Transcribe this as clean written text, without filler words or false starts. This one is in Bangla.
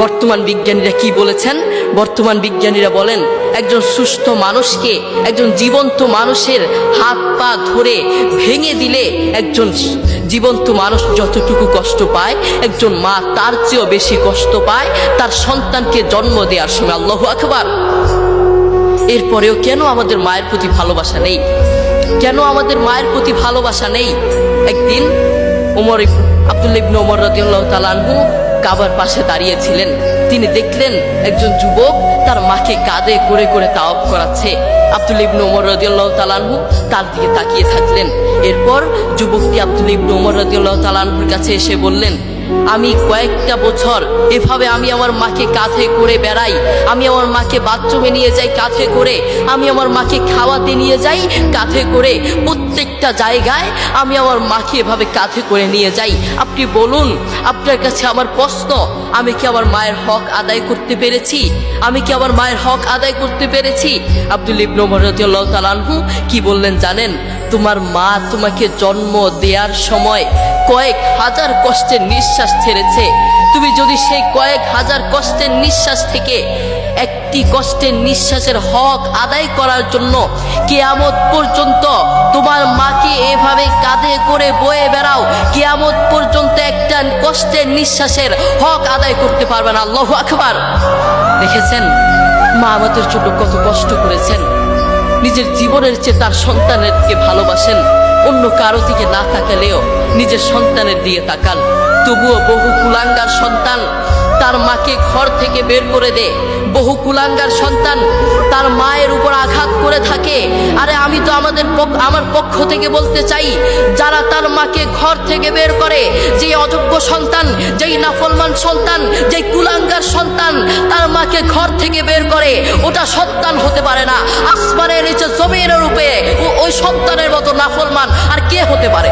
বর্তমান বিজ্ঞানীরা কি বলেছেন? বর্তমান বিজ্ঞানীরা বলেন একজন সুস্থ মানুষকে, একজন জীবন্ত মানুষের হাত পা ধরে ভেঙে দিলে একজন জীবন্ত মানুষ যতটুকু কষ্ট পায়, একজন মা তার চেয়েও বেশি কষ্ট পায় তার সন্তানকে জন্ম দেওয়ার সময়। আল্লাহু আকবার। এরপরেও কেন আমাদের মায়ের প্রতি ভালোবাসা নেই? কেন আমাদের মায়ের প্রতি ভালোবাসা নেই? একদিন আব্দুল্লাহ ইবনে ওমর রাদিয়াল্লাহু তাআলা আনহু কাবার পাশে দাঁড়িয়েছিলেন। তিনি দেখলেন একজন যুবক তার মাকে কাঁধে করে করে তাওয়াফ করাচ্ছে। আব্দুল্লাহ ইবনে ওমর রাদিয়াল্লাহু তাআলা আনহু তার দিকে তাকিয়ে থাকলেন। এরপর যুবকটি আব্দুল্লাহ ইবনে ওমর রাদিয়াল্লাহু তাআলা আনহুর কাছে এসে বললেন, আমি কয়েকটা বছর এভাবে আমি আমার মাকে কাঁধে করে বেড়াই, আমি আমার মাকে বাথরুমে নিয়ে যাই কাঁধে করে, আমি আমার মাকে খাওয়াতে নিয়ে যাই কাঁধে করে, প্রত্যেকটা জায়গায় আমি আমার মাকে এভাবে কাঁধে করে নিয়ে যাই। আপনি বলুন, আপনার কাছে আমার প্রশ্ন, আমি কি আমার মায়ের হক আদায় করতে পেরেছি? আমি কি আমার মায়ের হক আদায় করতে পেরেছি? আব্দুল্লাহ ইবনে ওমর রাদিয়াল্লাহু তাআলা আনহু কি বললেন জানেন? তোমার মা তোমাকে জন্ম দেওয়ার সময় কয়েক হাজার কষ্টের নিঃশ্বাস ছেড়েছে। তুমি যদি সেই কয়েক হাজার কষ্টের নিঃশ্বাস থেকে একটি কষ্টের নিঃশ্বাসের হক আদায় করার জন্য কিয়ামত পর্যন্ত তোমার মাকে এভাবে কাঁধে করে বয়ে বেড়াও, কিয়ামত পর্যন্ত একটা কষ্টের নিঃশ্বাসের হক আদায় করতে পারবে না। আল্লাহু আকবার। দেখেছেন মা আমাদের জন্য কত কষ্ট করেছেন। নিজের জীবনের চেয়ে তার সন্তানের দিকে ভালোবাসেন। অন্য কারো দিকে না তাকালেও নিজের সন্তানের দিকে তাকান। তবুও বহু কুলাঙ্গার সন্তান তার মাকে ঘর থেকে বের করে দেয়। বহু কুলাঙ্গার সন্তান তার মায়ের উপর আঘাত করে থাকে। আরে আমি তো আমার পক্ষ থেকে বলতে চাই, যারা তার মাকে ঘর থেকে বের করে, যে অযোগ্য সন্তান, যেই নাফরমান সন্তান, যেই কুলাঙ্গার সন্তান তার মাকে ঘর থেকে বের করে, ওটা সন্তান হতে পারে না। আসমানের নিচে জমিনের রূপে ওই সন্তানের মতো নাফরমান আর কে হতে পারে?